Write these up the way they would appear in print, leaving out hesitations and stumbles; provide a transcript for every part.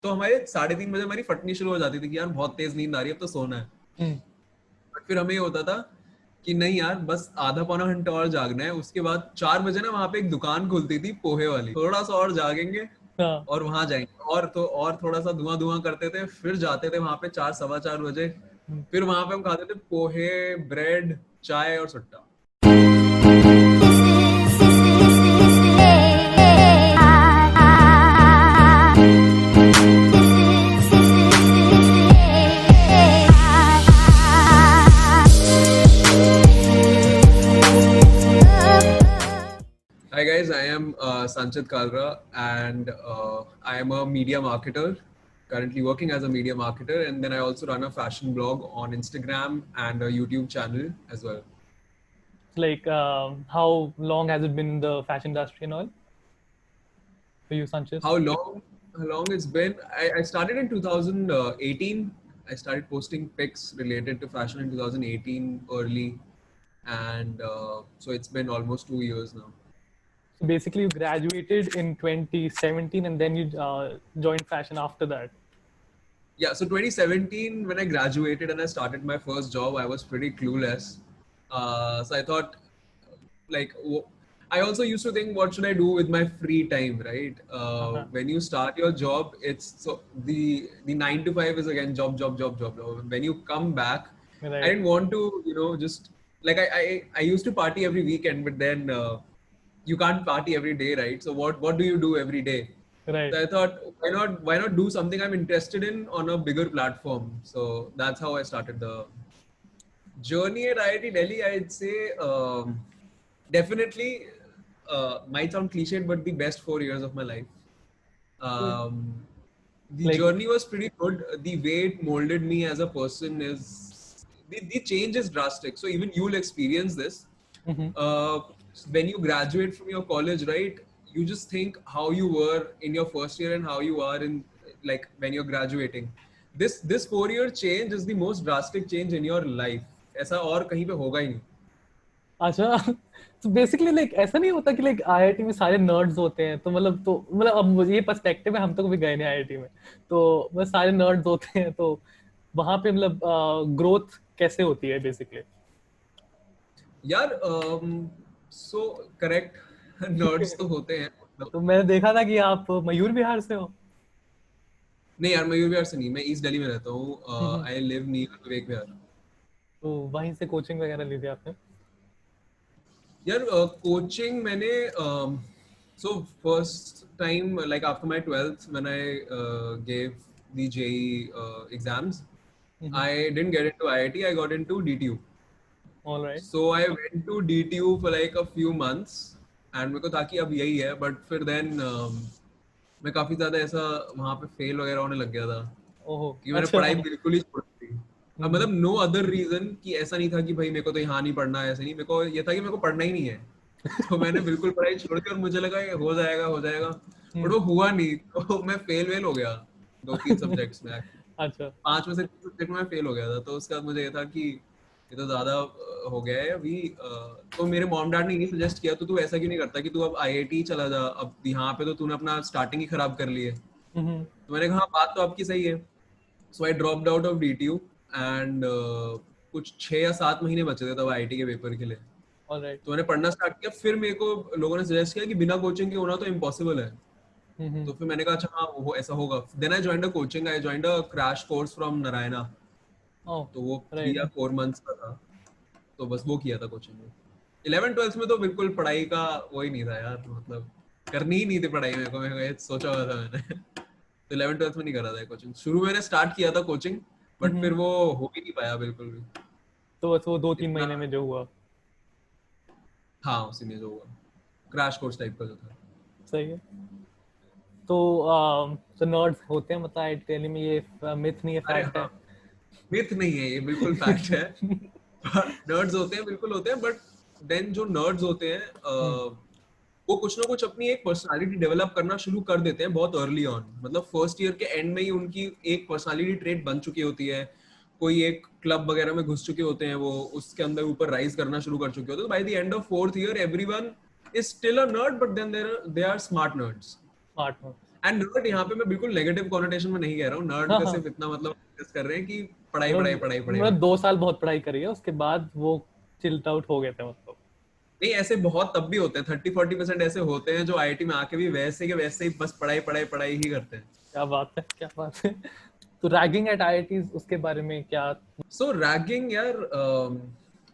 तो हमारे 3:30 बजे हमारी फटनी शुरू हो जाती थी कि यार बहुत तेज नींद आ रही है, अब तो सोना है। बट फिर हमें ये होता था कि नहीं यार, बस आधा पौना घंटा और जागना है। उसके बाद 4 बजे ना वहां पे एक दुकान खुलती थी पोहे वाली, थोड़ा सा और जागेंगे हाँ। और वहां जाएंगे, और तो और थोड़ा सा धुआं धुआं करते थे, फिर जाते थे वहां पे 4 सवा 4 बजे। फिर वहां पे हम खाते थे पोहे, ब्रेड, चाय और सुट्टा। Hi guys, I am Sanchit Kalra, and I am a media marketer, currently working as a media marketer, and then I also run a fashion blog on Instagram and a YouTube channel as well. Like, how long has it been in the fashion industry and all for you, Sanchit? How long? How long it's been? I started in 2018. I started posting pics related to fashion in 2018 early, and so it's been almost 2 years now. So basically, you graduated in 2017 and then you joined fashion after that. Yeah, so 2017, when I graduated and I started my first job, I was pretty clueless. So I thought, like, I also used to think, what should I do with my free time, right? Uh-huh. When you start your job, it's so the 9 to 5 is again job, job, job, job, job. When you come back, I Right. didn't want to, just like I used to party every weekend, but then you can't party every day, right? So what do you do every day? Right. So I thought, why not do something I'm interested in on a bigger platform? So that's how I started the journey at IIT Delhi. I'd say definitely might sound cliched, but the best 4 years of my life. Um, the Like, journey was pretty good. The way it molded me as a person is the change is drastic. So even you'll experience this mhm. uh, when you graduate from your college, right? You just think how you were in your first year and how you are in, like, when you're graduating. This 4 year change is the most drastic change in your life. ऐसा और कहीं पे होगा ही नहीं. अच्छा। तो basically like ऐसा नहीं होता कि लाइक आईआईटी में सारे नर्ड्स होते हैं, तो मतलब अब मुझे ये पर्सपेक्टिव है, हम तो कभी गए नहीं आईआईटी में, तो बस सारे नर्ड्स होते हैं, तो वहां पे मतलब ग्रोथ कैसे होती है बेसिकली? यार सो करेक्ट. नर्ड्स तो होते हैं, मतलब. तो मैंने देखा था कि आप मयूर विहार से हो। नहीं यार, मयूर विहार से नहीं, मैं ईस्ट दिल्ली में रहता हूँ. हम्म। I live near Vivek Vihar. तो वहीं से कोचिंग वगैरह ली थी आपने? यार कोचिंग मैंने so first time, like after my 12th, when I gave the JEE exams, hmm. I didn't get into IIT, I got into DTU. Alright. So I went to DTU for like a few months, and मेरे को था कि अब यही है, but फिर then मैं काफी ज्यादा ऐसा वहाँ पे फेल वगैरह होने लग गया था ओहो। कि मैंने अच्छा। पढ़ाई बिल्कुल ही छोड़ दी. अब हम्म। मतलब नो अदर रीजन, कि ऐसा नहीं था कि भाई मेरे को तो यहाँ नहीं पढ़ना है, ऐसा नहीं, मेरे को ये था कि मेरे को पढ़ना ही नहीं है. तो मैंने बिल्कुल पढ़ाई छोड़ दी और मुझे लगा ये हो जाएगा हो जाएगा, बट हम्म। वो हुआ नहीं. तो मैं फेल हो गया 2-3 सब्जेक्ट्स में. अच्छा। 5 में से 3 सब्जेक्ट में मैं फेल हो गया था. तो उसके बाद मुझे ये था कि ये तो ज्यादा हो गया है अभी. तो मेरे मॉम डैड ने ये सजेस्ट किया, तो तू ऐसा क्यों नहीं करता कि तू अब आईआईटी चला जा, अब यहाँ पे तो तूने अपना स्टार्टिंग ही खराब कर ली है. हम्म। तो मैंने कहा हाँ, बात तो आपकी सही है. So I dropped out of DTU, and कुछ 6 या 7 महीने बचे थे तब आईआईटी के पेपर के लिए. ऑलराइट। तो मैंने पढ़ना स्टार्ट किया. फिर मेरे को लोगों ने सजेस्ट किया कि बिना कोचिंग के होना तो इम्पॉसिबल है. हम्म। तो फिर मैंने कहा अच्छा हाँ, वो ऐसा होगा. Then I joined a coaching, I joined a crash course from Narayana. Oh. तो वो थ्री राइट। या 4 मंथ्स का था. तो बस वो किया था कोचिंग में. 11th 12th में तो बिल्कुल पढ़ाई का वो ही नहीं था यार, मतलब करनी ही नहीं थी पढ़ाई. मेरे को ये सोचा हुआ था मैंने. तो 11th 12th में नहीं करा था कोचिंग. शुरू में मैंने स्टार्ट किया था कोचिंग, बट फिर वो हो ही नहीं पाया बिल्कुल भी. तो बस वो 2-3 इतना. महीने में जो हुआ। हाँ, उसी में जो हुआ, क्रैश कोर्स टाइप का जो था. सही है। तो तो नर्ड्स होते हैं, मतलब आईआईटी में, ये मिथ नहीं है, अरे फैक्ट है। हाँ, मिथ नहीं है ये, बिल्कुल फैक्ट है. नर्ड्स होते हैं, बिल्कुल होते हैं, बट देन जो नर्ड्स होते हैं वो कुछ ना कुछ अपनी एक पर्सनालिटी डेवलप करना शुरू कर देते हैं बहुत अर्ली ऑन. मतलब फर्स्ट ईयर के एंड में ही उनकी एक पर्सनालिटी ट्रेट बन चुकी होती है. कोई एक क्लब वगैरह में घुस चुके होते हैं, वो उसके अंदर ऊपर राइज करना शुरू कर चुके होते हैं. तो by the end of 4th year everyone is still a nerd, but then they are smart nerds. Smart हो। एंड नर्ड यहाँ पे मैं बिल्कुल नेगेटिव कॉनोटेशन में नहीं कह रहा हूँ, नर्ड हाँ का हाँ, सिर्फ इतना मतलब डिस्कस कर रहे हैं कि पढ़ाई पढ़ाई मतलब पढ़ाई पढ़ाई मतलब पढ़ाई। 2 साल बहुत पढ़ाई करी है, उसके बाद वो चिल्ड आउट हो गए थे मतलब। नहीं ऐसे बहुत तब भी होते हैं, 30-40% ऐसे होते हैं जो आईआईटी में आके भी वैसे के वैसे ही बस पढ़ाई पढ़ाई पढ़ाई ही करते हैं। क्या बात है, क्या बात है। तो रैगिंग एट आईआईटी उसके बारे में क्या? सो रैगिंग यार,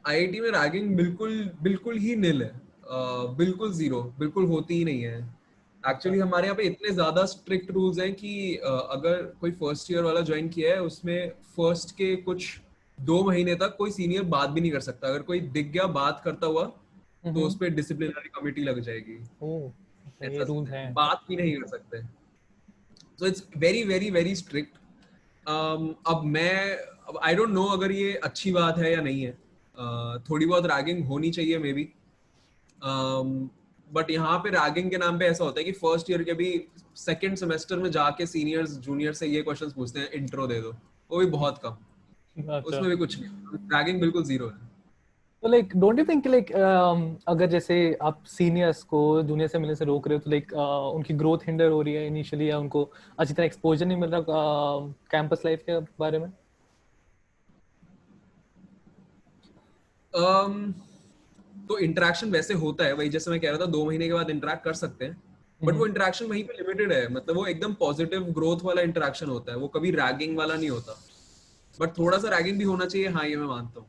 आईआईटी में रैगिंग बिल्कुल बिल्कुल ही निल है, बिल्कुल जीरो, बिल्कुल होती ही नहीं है। अच्छा। एक्चुअली हमारे यहाँ पे इतने ज्यादा स्ट्रिक्ट रूल्स हैं कि अगर कोई फर्स्ट ईयर वाला ज्वाइन किया है उसमें फर्स्ट के कुछ 2 महीने तक कोई सीनियर बात भी नहीं कर सकता। अगर कोई दिख गया बात करता हुआ तो उस पर डिसिप्लिनरी कमिटी लग जाएगी। ओह, अच्छा, ये ऐसा रूल सीन है, है। बात भी नहीं कर सकते। So it's very very very strict. अब मैं, अब आई डोंट नो अगर ये अच्छी बात है या नहीं है। थोड़ी बहुत रैगिंग होनी चाहिए मे बी, बट यहाँ पे रैगिंग के नाम पे ऐसा होता है कि फर्स्ट ईयर के भी सेकंड सेमेस्टर में जाके सीनियर्स जूनियर से ये क्वेश्चंस पूछते हैं, इंट्रो दे दो, वो भी बहुत कम, अच्छा। उसमें भी कुछ नहीं, रैगिंग बिल्कुल जीरो है। तो like don't you think like अगर जैसे आप सीनियर्स को जूनियर से मिलने से रोक रहे हो, तो लाइक उनकी ग्रोथ हिंडर हो रही है इनिशियली, या उनको अच्छी तरह एक्सपोजर नहीं मिल रहा कैंपस लाइफ के बारे में? um, तो इंटरेक्शन वैसे होता है, वही जैसे मैं कह रहा था 2 महीने के बाद इंटरेक्ट कर सकते हैं, बट वो इंटरेक्शन वहीं पे लिमिटेड है, मतलब वो एकदम पॉजिटिव ग्रोथ वाला इंटरेक्शन होता है, वो कभी रैगिंग वाला नहीं होता। बट थोड़ा सा रैगिंग भी होना चाहिए, हाँ ये मैं मानता हूँ।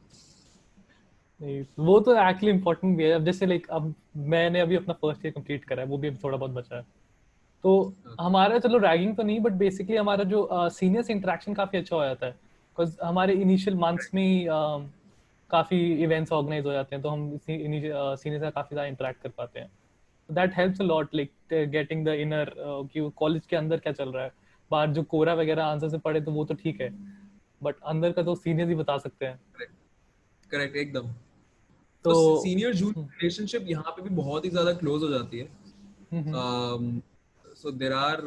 नहीं, वो तो एक्चुअली इम्पोर्टेंट भी है। अब जैसे लाइक अब मैंने अभी अपना फर्स्ट ईयर कंप्लीट करा है, वो भी अभी थोड़ा बहुत बचा है। तो हमारा चलो रैगिंग तो नहीं, बट बेसिकली हमारा जो सीनियर से इंटरेक्शन काफी अच्छा हो जाता है, बिकॉज हमारे इनिशियल मंथ्स में ही काफी इवेंट्स ऑर्गेनाइज हो जाते हैं, तो हम सीनियर से काफी ज्यादा इंटरेक्ट कर पाते हैं। That helps a lot, like getting the inner कि कॉलेज के अंदर क्या चल रहा है। बाहर जो कोरा वगैरह आंसर से पढ़े तो वो तो ठीक है, बट अंदर का तो सीनियर ही बता सकते हैं। करेक्ट, करेक्ट एकदम। तो तो सीनियर जूनियर रिलेशनशिप यहाँ पे भी बहुत ही ज्यादा क्लोज हो जाती है। हम्म, So there are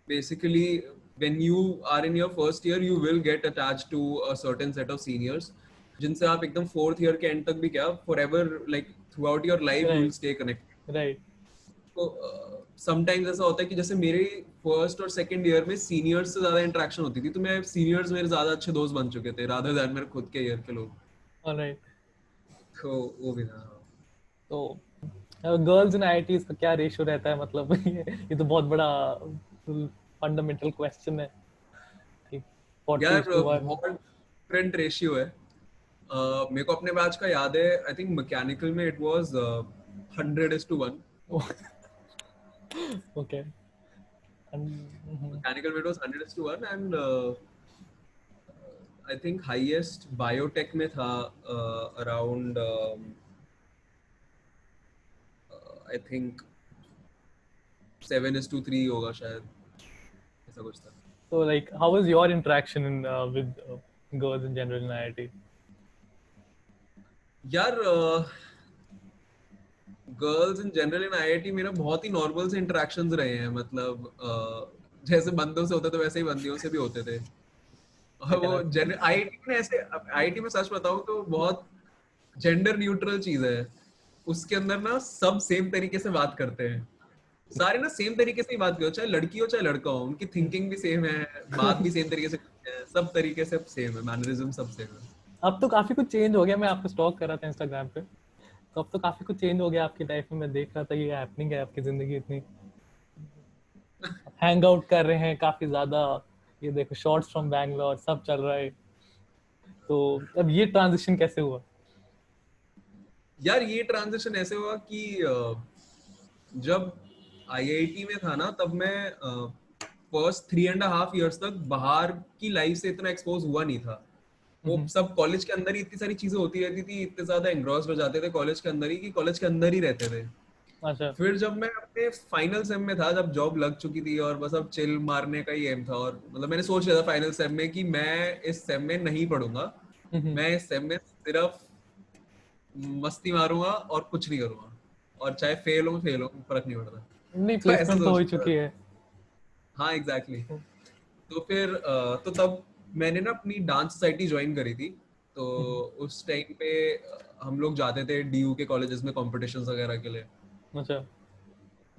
basically, when you are in your first year you will get attached to a certain set of seniors जिनसे आप एकदम फोर्थ ईयर के एंड तक भी क्या, forever, like throughout your life you will right, stay connected। Right. तो sometimes ऐसा होता है कि जैसे मेरे फर्स्ट और सेकंड ईयर में सीनियर्स से ज्यादा इंटरेक्शन होती थी, तो मैं सीनियर्स मेरे ज्यादा अच्छे दोस्त बन चुके थे रादर दैन मेरे खुद के ईयर के लोग। ऑलराइट। तो वो भी था। तो गर्ल्स इन आईआईटीज का क्या रेशियो रहता है, मतलब ये तो बहुत बड़ा फंडामेंटल क्वेश्चन है कि यार 40:1। बहुत डिफरेंट रेशियो है। मेरे को अपने बैच का याद है, आई थिंक मैकेनिकल में इट वाज 100:1। ओके। मैकेनिकल में it was 100:1 and I think highest biotech में था अराउंड आई थिंक 7:3 होगा शायद, ऐसा कुछ था। So like, how was your interaction in with girls in general in IIT? यार girls in general in IIT मेरा बहुत ही नॉर्मल से इंटरेक्शंस रहे हैं, मतलब जैसे बंदों से होते थे वैसे ही बंदियों से भी होते थे। और वो Yeah. जनरल आईआईटी में ऐसे, आईआईटी में सच बताऊं तो बहुत जेंडर न्यूट्रल चीज है। उसके अंदर ना सब सेम तरीके से बात करते हैं, सारे ना सेम तरीके से ही बात करो, चाहे लड़की हो चाहे लड़का हो, उनकी थिंकिंग भी सेम है, बात भी सेम तरीके से करते हैं, सब तरीके से सेम है, मैनरिज्म सब सेम है। अब तो काफी कुछ चेंज हो गया, मैं आपको स्टॉक कर रहा था इंस्टाग्राम पे, तो अब तो काफी कुछ चेंज हो गया आपकी लाइफ में। मैं देख रहा था ये हैपनिंग है आपकी जिंदगी इतनी, हैंग आउट कर रहे हैं काफी ज्यादा, ये देखो शॉर्ट्स फ्रॉम बैंगलोर सब चल रहा है। तो अब ये ट्रांजिशन कैसे हुआ? यार ये ट्रांजिशन ऐसे हुआ कि जब आईआईटी में था ना तब मैं फर्स्ट 3.5 years तक बाहर की लाइफ से इतना एक्सपोज हुआ नहीं था। वो सब कॉलेज के अंदर ही इतनी सारी चीजें होती रहती थी, इतने ज्यादा एंग्रॉस्ड हो जाते थे कॉलेज के अंदर ही कि कॉलेज के अंदर ही रहते थे। अच्छा। फिर जब मैं अपने फाइनल सेम में था, जब जॉब लग चुकी थी और बस अब चिल मारने का ही एम था, और मतलब मैंने सोच लिया था फाइनल सेम में कि मैं इस सेम में नहीं पढ़ूंगा, मैं इस सेम में सिर्फ मस्ती मारूंगा और कुछ नहीं करूंगा, और चाहे फेल हो फर्क नहीं पड़ता। नहीं, तो ऐसा प्लेसमेंट तो हो सोच ही लिया चुकी था। है। हाँ एग्जैक्टली तो फिर तो तब मैंने ना अपनी डांस सोसाइटी ज्वाइन करी थी। तो उस टाइम पे हम लोग जाते थे डीयू के कॉलेजेस में कॉम्पिटिशन्स वगैरह के लिए। अच्छा।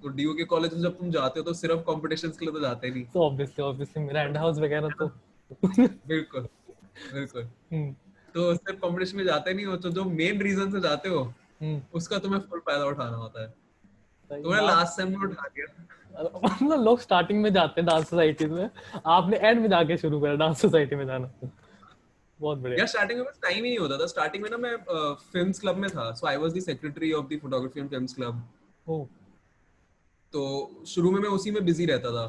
तो डीयू के कॉलेज में जब तुम जाते हो तो सिर्फ कॉम्पिटिशन्स के लिए तो जाते नहीं। तो ऑब्वियसली मिरांडा हाउस वगैरह है तो ना? बिल्कुल बिल्कुल। हम्म तो सिर्फ कॉम्पिटिशन में जाते नहीं हो, तो जो मेन रीजन से जाते हो हम्म उसका तुम्हें फुल फायदा उठाना होता है। सही तुम्हें बात। लास्ट सेम में उठा दिया। मतलब लोग स्टार्टिंग में जाते हैं डांस सोसाइटी में, आपने एंड में जाके शुरू करा डांस सोसाइटी में जाना, बहुत बढ़िया। यार स्टार्टिंग में बस टाइम ही नहीं होता था। स्टार्टिंग में ना मैं फिल्म्स क्लब में था, so I was the secretary of the photography and films club. ओ तो शुरू में मैं उसी में बिजी रहता था।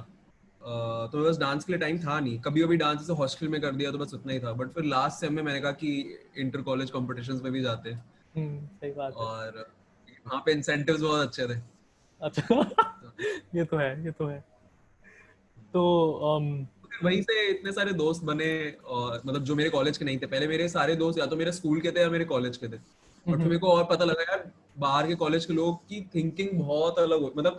तो बस डांस के लिए टाइम था नहीं। कभी कभी डांस जैसे हॉस्टल में कर दिया तो बस उतना ही था। बट फिर लास्ट सेम में मैंने कहा कि इंटर कॉलेज कॉम्पिटिशन्स में भी जाते हैं, सही बात है। और वहाँ पे इंसेंटिव्स बहुत अच्छे थे। अच्छा तो ये तो है, ये तो है। तो फिर वहीं से इतने सारे दोस्त बने। और मतलब जो मेरे कॉलेज के नहीं थे, पहले मेरे सारे दोस्त या तो मेरे स्कूल के थे या मेरे कॉलेज के थे। बट फिर मेरे को और पता लगा यार, बाहर के कॉलेज के लोग की थिंकिंग बहुत अलग हो। मतलब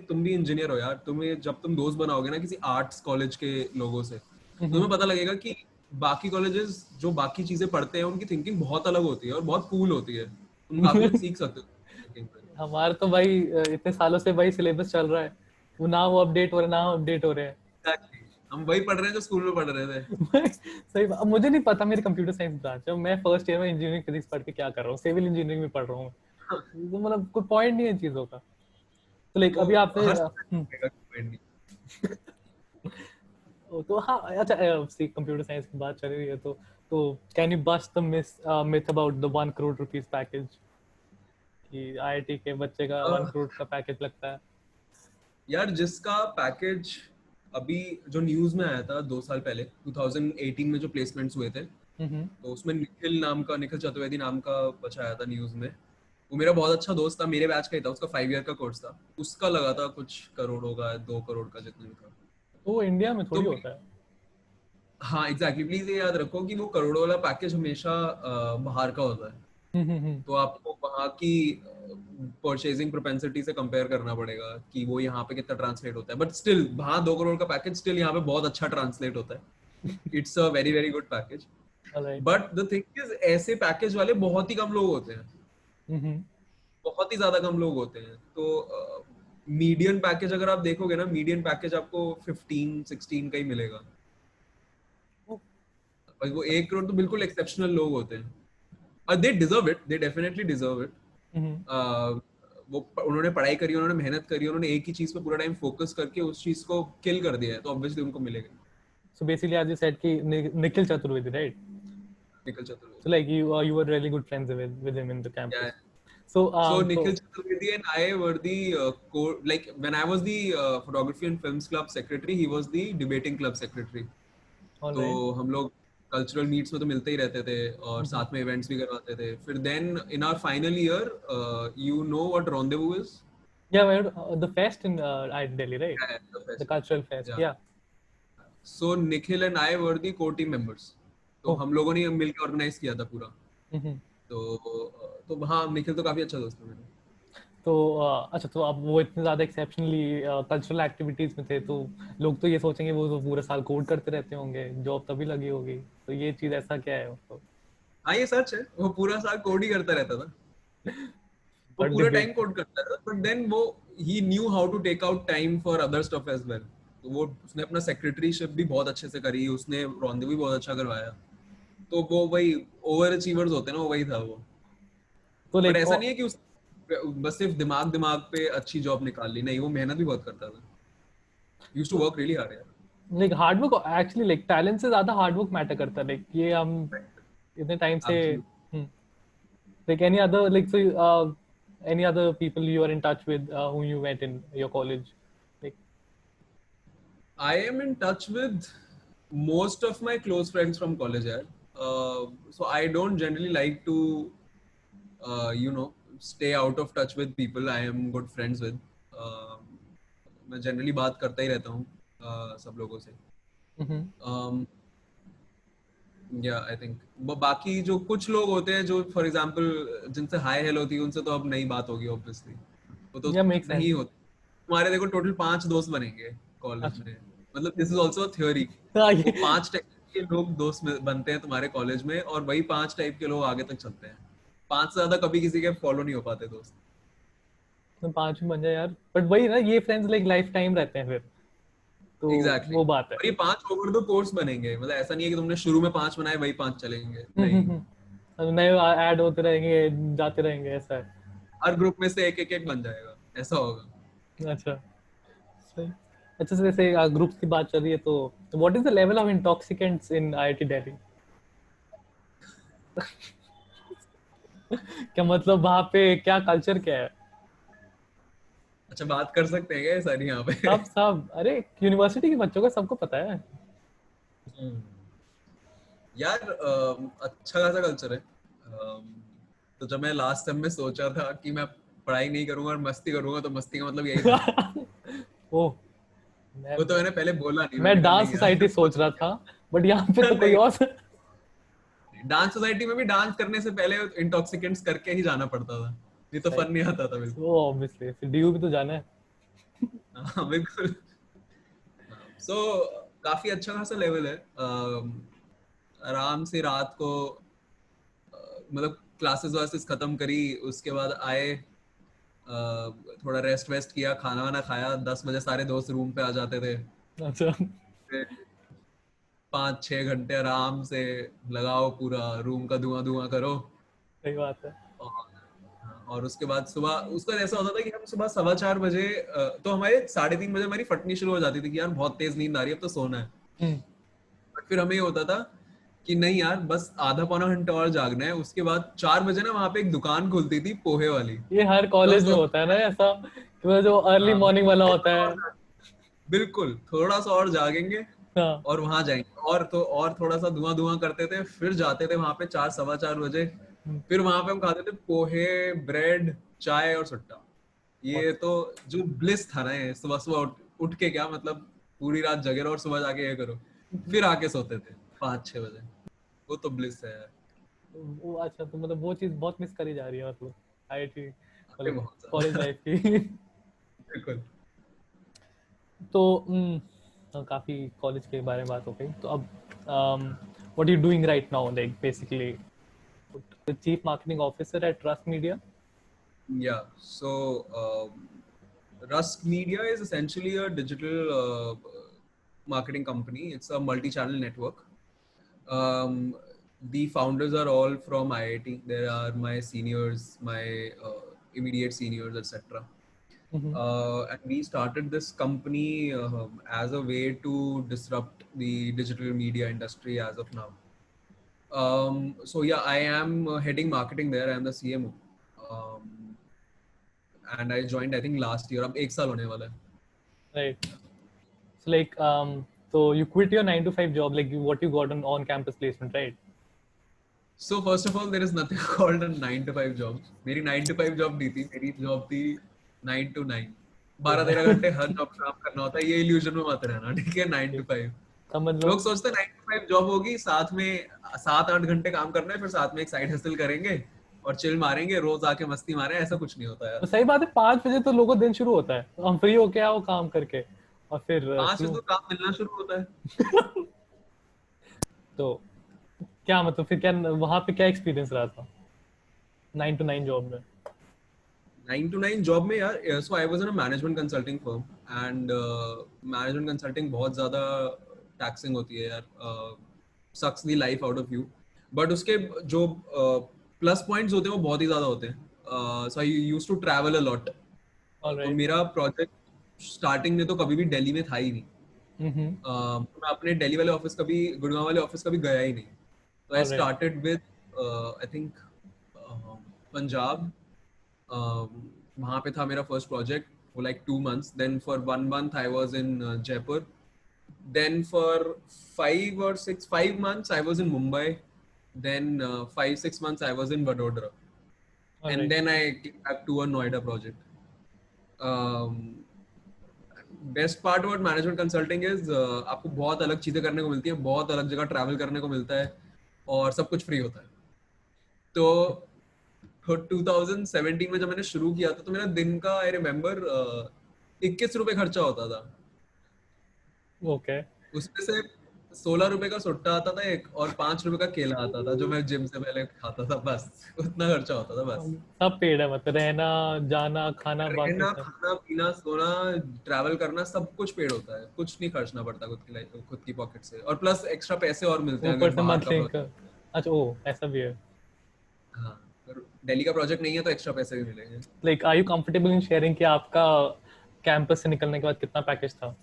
तुम भी इंजीनियर हो यार, तुम्हें जब तुम दोस्त बनाओगे ना किसी आर्ट्स कॉलेज के लोगों से, तो तुम्हें पता लगेगा कि बाकी कॉलेजेस जो बाकी चीजें पढ़ते हैं उनकी थिंकिंग बहुत अलग होती है और बहुत कूल होती है। तुम काफी कुछ सीख सकते हो थिंकिंग पे। हमारे तो भाई इतने सालों से भाई सिलेबस चल रहा है, वो ना वो अपडेट हो रहा है ना अपडेट हो रहे हैं। Exactly. हम वही पढ़ रहे हैं जो स्कूल में पढ़ रहे थे। सही बात। अब मुझे नहीं पता मेरी कंप्यूटर साइंस ब्रांच है, मैं फर्स्ट ईयर में इंजीनियरिंग फिजिक्स पढ़ के क्या कर रहा हूँ, सिविल इंजीनियरिंग में पढ़ रहा हूँ। तो मतलब कोई पॉइंट नहीं है चीजों का। तो लाइक वो अभी आपने हर समय तो हाँ अच्छा, सी कंप्यूटर साइंस की बात चल रही है तो can you bust the myth about the 1 crore rupees package, कि आईआईटी के बच्चे का 1 करोड़ का पैकेज लगता है। यार जिसका पैकेज अभी जो न्यूज में आया था 2 साल पहले 2018 में जो प्लेसमेंट्स हुए थे, हम्म तो उसमें निखिल चतुर्वेदी नाम का बच्चा आया था न्यूज में। वो मेरा बहुत अच्छा दोस्त था, मेरे बैच का ही था, उसका 5 ईयर का कोर्स था। उसका लगा था कुछ करोड़ों का, 2 करोड़ का जितने भी था। तो वो इंडिया में तो थोड़ी होता है। हाँ एग्जैक्टली, प्लीज ये याद रखो कि वो करोड़ों वाला पैकेज हमेशा बाहर का होता है। हम्म। तो आपको वहाँ की परचेजिंग प्रोपेंसिटी से कंपेयर करना पड़ेगा कि वो यहाँ पे कितना ट्रांसलेट होता है। बट स्टिल वहाँ 2 करोड़ का पैकेज स्टिल यहाँ पे बहुत अच्छा ट्रांसलेट होता है। It's a very very good package. Alright. But the thing is, ऐसे पैकेज वाले बहुत ही कम लोग होते हैं। हम्म बहुत ही ज्यादा कम लोग होते हैं। तो मीडियन पैकेज अगर आप देखोगे ना, मीडियन पैकेज आपको 15-16 का ही मिलेगा। और वो 1 करोड़ तो बिल्कुल एक्सेप्शनल लोग होते हैं। और they deserve it, they definitely deserve it. Hmm. वो उन्होंने पढ़ाई करी, उन्होंने मेहनत करी, उन्होंने एक ही चीज पे पूरा टाइम फोकस करके उस चीज को किल कर दिया है, तो ऑब्वियसली उनको मिलेगा। So basically, as you said, कि Nikhil Chaturvedi, right? Nikhil So Chaturvedi. like you were really good friends with him in the Yeah. campus. So So so Nikhil Chaturvedi and I were the like when I was the photography and films club secretary, he was the debating club secretary. all तो right. हम लोग cultural meets में तो मिलते ही रहते थे और Mm-hmm. साथ में इवेंट्स भी करवाते थे। फिर then in our final year, you know what rendezvous इज? Yeah, the fest in Delhi, right? Yeah, the The fest. cultural fest. Yeah. Yeah. So Nikhil and I were the core team members. तो Oh. हम लोगों ने मिलकर organise किया था पूरा। Mm-hmm. तो हाँ, निखिल तो काफी अच्छा दोस्त है मेरा। तो अच्छा, तो अब वो इतने ज्यादा एक्सेप्शनली कल्चरल एक्टिविटीज में थे, तो लोग तो ये सोचेंगे वो तो पूरा साल कोड करते रहते होंगे, जॉब तभी लगी होगी, तो ये चीज ऐसा क्या है तो। हाँ ये सच है, वो पूरा साल कोड ही करता रहता था। वो बट पूरा डिबेट। टाइम कोड करता था, बट देन वो he knew how to take out time for other stuff as well. तो वो उसने अपना सेक्रेटरीशिप भी बहुत अच्छे से करी, उसने रॉन्डे भी बहुत अच्छा करवाया। तो वो वही ओवर अचीवर्स होते हैं ना, वो वही था वो। तो बट लाइक ऐसा नहीं है कि उस बस सिर्फ दिमाग दिमाग पे अच्छी जॉब निकाल ली, नहीं वो मेहनत भी बहुत करता था। Used to work really hard यार। Like hard work actually, like talent से ज्यादा हार्ड वर्क मैटर करता है, लाइक ये हम इतने टाइम से। Absolutely. Like any other, like so any other people you are in touch with whom you met in your college, like I am in touch with most of my close friends from college यार. So I don't generally like to you know stay out of touch with people I am good friends with. uh, मैं generally बात करता ही रहता हूँ सब लोगों से। mm-hmm. um, या आई थिंक बाकी जो कुछ लोग होते हैं जो फॉर एग्जांपल जिनसे हाय हेलो थी, उनसे तो अब नई बात होगी ऑब्वियसली। वो तो Yeah, makes sense. नहीं होती। तुम्हारे देखो टोटल 5 दोस्त बनेंगे कॉलेज अच्छा। में। मतलब this is also a theory. हाँ, वो ये 5 टाइप के लोग दोस्त बनते हैं तुम्हारे कॉलेज में, और वही 5 टाइप के लोग आगे तक चलते हैं। 5 से ज्यादा कभी किसी के फॉलो नहीं हो पाते दोस्त। मैं 5 में बन जाए यार, बट वही ना, ये फ्रेंड्स लाइक लाइफ टाइम रहते हैं फिर, तो एग्जैक्टली वो बात है। और ये 5 ओवर द कोर्स बनेंगे, मतलब ऐसा नहीं है कि तुमने शुरू में 5 बनाए वही 5 चलेंगे, नहीं। अब नए ऐड होते रहेंगे, जाते रहेंगे, ऐसा है। हर ग्रुप में से एक एक एक बन जाएगा, ऐसा होगा। अच्छा, सही। अच्छा, so जैसे ग्रुप्स की बात चल रही है, तो what is the level of intoxicants in IIT Delhi? क्या मतलब वहाँ पे क्या कल्चर क्या है? अच्छा, बात कर सकते हैं क्या ये सारी यहाँ पे? सब सब, अरे यूनिवर्सिटी के बच्चों का सबको पता है। हम्म। यार अच्छा खासा कल्चर है। तो जब मैं लास्ट सेम में सोचा था कि मैं पढ़ाई नहीं करूंगा और मस्ती करूंगा, तो मस्ती का मतलब यही था। ओह, मैं वो तो मैंने पहले बोला नहीं, मैं मैंने कहा डांस नहीं यार। सोसाइटी सोच रहा था, बट यहाँ पे तो कोई नहीं, और। डांस सोसाइटी में भी डांस करने से पहले इंटॉक्सिकेंट्स करके ही जाना पड़ता था, नहीं तो सही, फन नहीं आता था बिल्कुल। वो ऑब्वियसली फिर डीयू भी तो जाना है। हाँ बिल्कुल। सो काफी अच्छा खासा लेवल है। आराम से रात को मतलब क्लासेस वासेस खत्म करी, उसके बाद आए, थोड़ा रेस्ट वेस्ट किया, खाना वाना खाया, 10 बजे सारे दोस्त रूम पे आ जाते थे। अच्छा, 5-6 घंटे आराम से लगाओ, पूरा रूम का धुआं धुआं करो। सही बात है। और उसके बाद सुबह उसका ऐसा होता था कि हम सुबह 4:15 बजे तो हमारे 3:30 बजे हमारी फटनी शुरू हो जाती थी कि यार बहुत तेज नींद आ रही है, अब तो सोना है। हम्म। बट फिर हमें ये होता था कि नहीं यार, बस आधा पौना घंटा और जागना है। उसके बाद 4 बजे ना वहां पे एक दुकान खुलती थी पोहे वाली। ये हर तो हम कॉलेज में होता है सोचते ना थे, ऐसा, कि वो जो अर्ली हाँ मॉर्निंग वाला थोड़ा होता सा है। और बिल्कुल थोड़ा सा और जागेंगे हाँ। और वहां जाएंगे, और तो और थोड़ा सा धुआं धुआं करते थे, फिर जाते थे वहां पे 4-4:15 बजे। हम्म, फिर वहां पे हम खाते थे पोहे, ब्रेड, चाय और सुट्टा। ये बहुत तो जो ब्लिस था ना, ये सुबह सुबह उठ के क्या मतलब, पूरी रात जगे रहो और सुबह जाके ये करो, फिर आके सोते थे 5-6 बजे। वो तो ब्लिस है यार। वो अच्छा, तो मतलब वो चीज बहुत मिस करी जा रही है, मतलब आईआईटी, अरे मतलब बहुत कॉलेज ज्यादा। लाइफ की। बिल्कुल। तो काफी कॉलेज के बारे में बात हो गई, तो अब what are you doing right now, like basically chief marketing officer at Trust Media? Yeah. So Rusk Media is essentially a digital marketing company. It's a multi-channel network. Um, the founders are all from IIT. There are my seniors, my immediate seniors, etc. And we started this company as a way to disrupt the digital media industry as of now. So yeah, I am heading marketing there. I am the CMO. Um, and I joined I think last year. अब 1 साल होने वाला है. Right, so like so you quit your 9 to 5 job, like what you got on campus placement, right? So first of all, there is nothing called a 9 to 5 job. मेरी 9 to 5 job नहीं थी, मेरी job थी 9 to 9. तो 12-13 घंटे हर job काम करना होता है, ये इल्यूजन में मत रहना, ठीक है? 9 to 5 समझ लो। लोग सोचते हैं 9 to 5 जॉब होगी, साथ में 7-8 घंटे काम करना है, फिर साथ में एक साइड हसल करेंगे और चिल मारेंगे, रोज आके मस्ती मारे, ऐसा कुछ नहीं होता तो यार। सही बात है, 5 बजे तो लोगों का दिन शुरू होता है, तो हम फ्री होके आओ काम करके, और फिर 5 बजे शुरू। तो काम मिलना शुरू होता है। तो क्या मतलब, फिर क्या वहां पे क्या एक्सपीरियंस रहा था 9 to 9 जॉब में? 9 to 9 जॉब में यार, so I was in a management consulting firm, and management consulting बहुत ज्यादा टैक्सिंग होती है यार, sucks the life out of you. But उसके जो प्लस पॉइंट्स होते हैं वो बहुत ही ज्यादा होते हैं। So I used to travel a lot. तो ऑलराइट। मेरा प्रोजेक्ट स्टार्टिंग में तो कभी भी दिल्ली में था ही नहीं। हम्म। मैं अपने दिल्ली वाले ऑफिस कभी, गुड़गांव वाले ऑफिस कभी गया ही नहीं। तो I alright. Started with I think Punjab. वहाँ पे था मेरा first project for like 2 months. Then for 1 month I was in Jaipur. Then for 5 or 6 5 months I was in Mumbai. Then 5-6 months I was in Vadodara. And alright. Then I came back to a Noida project. Best part about management consulting is आपको बहुत अलग चीजें करने को मिलती है, बहुत अलग जगह ट्रैवल करने को मिलता है, और सब कुछ फ्री होता है। तो 2017 में जब मैंने शुरू किया था, तो मेरा दिन का आई रिमेम्बर 21 रुपए खर्चा होता था। ओके। उसमें से ₹16 का सुट्टा आता था एक, और ₹5 का केला आता था जो मैं जिम से पहले खाता था, बस उतना खर्चा होता था बस। सब पेड़ है, मतलब रहना, जाना, खाना, बाकी रहना, सब खाना पीना, सोना, ट्रैवल करना, सब कुछ पेड होता है, कुछ नहीं खर्चना पड़ता खुद की पॉकेट से, और प्लस एक्स्ट्रा पैसे और मिलते हैं ऊपर अगर से बाहर का मंथली प्रोजेक्ट। इनकम। अच्छा, ओ ऐसा भी है। हाँ, अगर दिल्ली का प्रोजेक्ट नहीं है तो एक्स्ट्रा पैसे भी मिलेंगे। Like are you comfortable in sharing कि आपका कैंपस से निकलने के बाद कितना पैकेज था?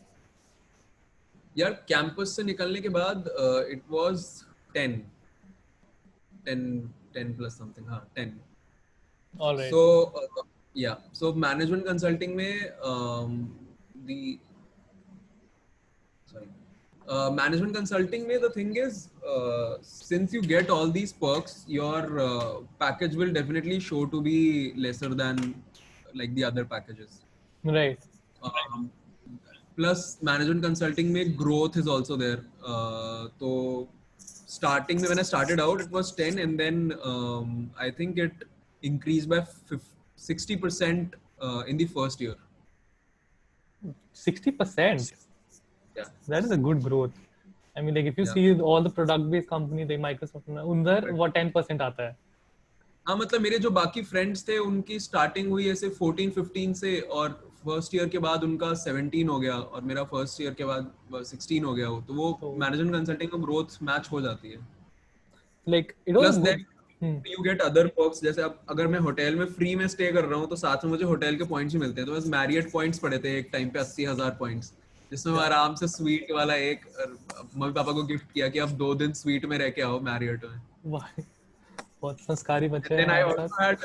यार कैंपस से निकलने के बाद इट वाज 10 10 10 प्लस समथिंग, हाँ 10। ऑलराइट। सो या सो मैनेजमेंट कंसल्टिंग में दी sorry management consulting mein the thing is since you get all these perks your package will definitely show to be lesser than like the other packages. Right. um, plus management consulting mein growth is also there. So starting mein when I started out it was 10, and then I think it increased by 60% in the first year. 60%? Yeah, That is a good growth. I mean, like if you yeah. see all the product-based company like Microsoft, उधर But वो 10% आता है। हाँ मतलब मेरे जो बाकी friends थे उनकी स्टार्टिंग हुई ऐसे 14-15 से, और फर्स्ट ईयर के बाद उनका 17 हो गया, और मेरा फर्स्ट ईयर के बाद 16 हो गया हो, तो वो तो मैनेजमेंट कंसल्टिंग में ग्रोथ मैच हो जाती है। like it was plus then hmm, you get other perks, जैसे अब अगर मैं होटल में फ्री में स्टे कर रहा हूँ तो साथ में मुझे होटल के पॉइंट्स भी मिलते हैं, तो बस मैरियट पॉइंट्स पड़े थे एक टाइम पे 80,000 पॉइंट्स, जिसमें मैं yeah, आराम से स्वीट वाला एक मम्मी पापा को गिफ्ट किया कि अब 2 दिन स्वीट में रह के आओ मैरियट में। वाह, बहुत संस्कारी बच्चे And हैं then I हमारे also साथ। had,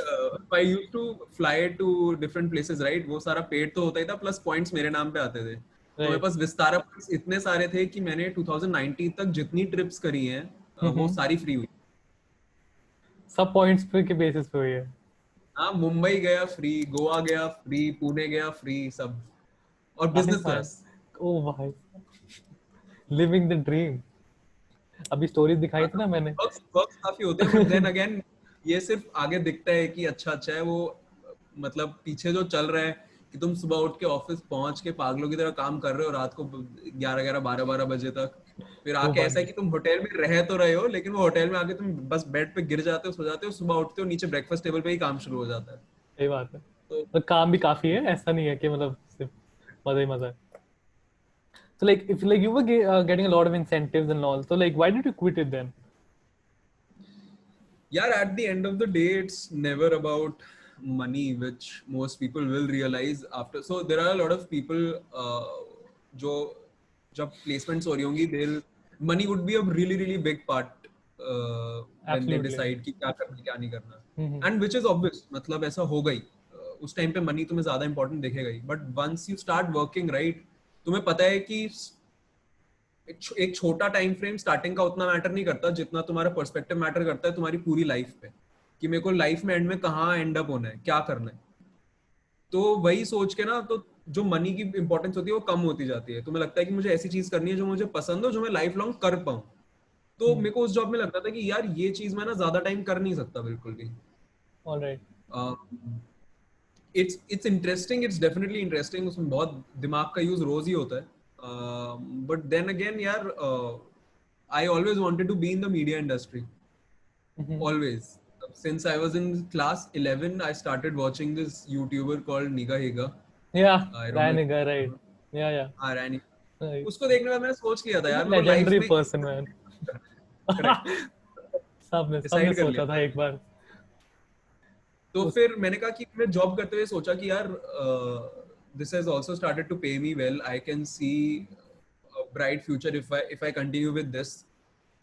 I used to fly to different places, right? वो सारा पेड तो होता ही था, प्लस पॉइंट्स मेरे नाम पे आते थे। तो मेरे राइट। पास विस्तारा पॉइंट्स इतने सारे थे कि मैंने 2019 तक जितनी ट्रिप्स करी हैं वो सारी फ्री हुई। सब पॉइंट्स पे के बेसिस पे हुई है। हाँ, मुंबई गया फ्री, गोवा गया फ्री, पुणे गया फ्री, सब, और नाइस बिजनेस मैन। क्लास। ओ भाई, लिविंग द ड्रीम। अभी स्टोरीज दिखाई हाँ थी तो ना मैंने। वर्क्स वर्क्स काफी होते हैं, बट देन अगेन ये सिर्फ आगे दिखता है कि अच्छा अच्छा है वो, मतलब पीछे जो चल रहा है कि तुम सुबह उठ के ऑफिस पहुंच के पागलों की तरह काम कर रहे हो रात को 11-11 12-12 बजे तक, फिर ओ आके ऐसा है भाई, कि तुम होटल में रह तो रहे हो लेकिन वो होटल में आके तुम बस बेड पे गिर जाते हो, सो जाते हो, सुबह उठते हो, नीचे ब्रेकफास्ट टेबल पे ही काम शुरू हो जाता है। सही बात है। तो तो काम भी काफी है, ऐसा नहीं है कि मतलब सिर्फ मजा ही मजा है। So like if like you were getting a lot of incentives and all, so like why did you quit it then? yeah, at the end of the day it's never about money, which most people will realize after. So there are a lot of people जो जब placements हो रही होंगी, they'll money would be a really really big part when they Absolutely. decide कि क्या करना क्या नहीं करना, Mm-hmm. and which is obvious, मतलब ऐसा होगा ही। उस टाइम पे मनी तुम्हें ज्यादा इंपॉर्टेंट दिखेगा ही, but once you start working right, तुम्हें पता है कि एक छोटा टाइम फ्रेम स्टार्टिंग का उतना मैटर नहीं करता जितना तुम्हारा पर्सपेक्टिव मैटर करता है तुम्हारी पूरी लाइफ पे, कि मेरे को लाइफ में एंड में कहाँ एंड अप होना है, क्या करना है। तो वही सोच के ना, तो जो मनी की इंपॉर्टेंस होती है वो कम होती जाती है, तुम्हें लगता है कि मुझे ऐसी चीज करनी है जो मुझे पसंद हो, जो मैं लाइफ लॉन्ग कर पाऊं। तो Mm. मेरे को उस जॉब में लगता था कि यार ये चीज मैं ना ज्यादा टाइम कर नहीं सकता बिल्कुल भी। All right. It's interesting, it's definitely interesting, उसमें बहुत दिमाग का यूज रोज ही होता है, बट देन अगेन यार I always wanted to be in the media industry. Mm-hmm. Always. Since I was in class 11, I started watching this YouTuber called Niga Higa. Yeah, I don't know if Raniga, right. you Yeah, yeah. हाँ रैनी। Right. उसको देखने के बाद मैंने सोच लिया था He's यार a मेरे को लाइफ legendary में person, man. करेक्ट सबने डिसाइड कर सोचा लिया था था। एक बार। तो उस फिर मैंने कहा कि मैं जॉब करते हुए सोचा कि यार this has also started to pay me well, I can see a bright future if I continue with this,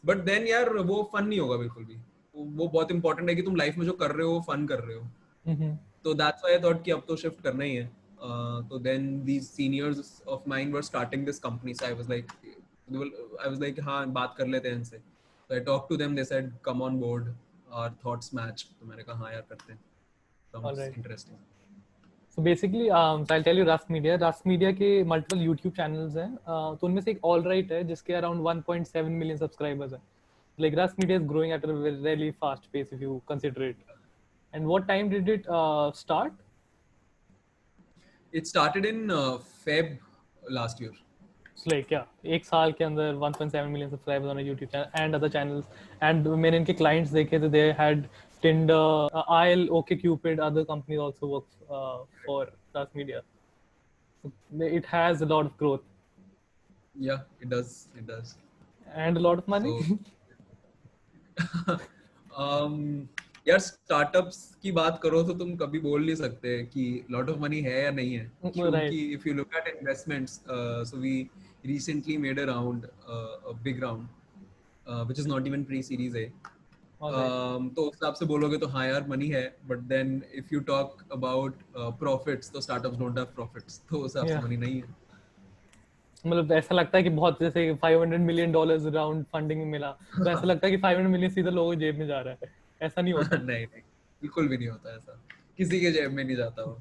but then यार वो फन नहीं होगा बिल्कुल भी। वो बहुत इंपॉर्टेंट है कि तुम लाइफ में जो कर रहे हो वो फन कर रहे हो। mm-hmm. तो दैट्स व्हाई आई थॉट कि अब तो शिफ्ट करना ही है। तो then these seniors of mine were starting this company, so I was like हाँ बात कर लेते हैं इनसे। तो I talk to them, they said come on board, our thoughts match, तो मैंने कहा हाँ यार करते हैं, All sounds right. interesting. So basically, so I'll tell you Rust Media. Rust Media के multiple YouTube channels हैं, तो उनमें से एक All Right है जिसके around 1.7 million subscribers हैं. Like Rust Media is growing at a really fast pace if you consider it. And what time did it start? It started in Feb last year. Like क्या एक साल के अंदर 1.7 million subscribers on YouTube channel and other channels and मैंने इनके clients देखे थे they had Tinder, IL, OkCupid, other companies also work for Trust Media. It has a lot of growth Yeah, it does. and a lot of money. So um, यार startups की बात करो तो तुम कभी बोल नहीं सकते कि लॉट ऑफ मनी है या नहीं है, Right. क्योंकि if you look at investments, so we recently made a round, a big round, which is not even pre-series A. All right. तो उस हिसाब से बोलोगे तो हाँ यार मनी है, but then if you talk about profits तो स्टार्टअप्स डोंट हैव प्रॉफिट्स, तो उस हिसाब से Yeah. मनी नहीं है. मतलब ऐसा लगता है कि बहुत जैसे $500 मिलियन राउंड फंडिंग में मिला तो ऐसा लगता है कि 500 मिलियन सीधा लोगों की जेब में जा रहा है. ऐसा नहीं होता. नहीं नहीं, बिल्कुल भी नहीं होता ऐसा, किसी के जेब में नहीं जाता वो.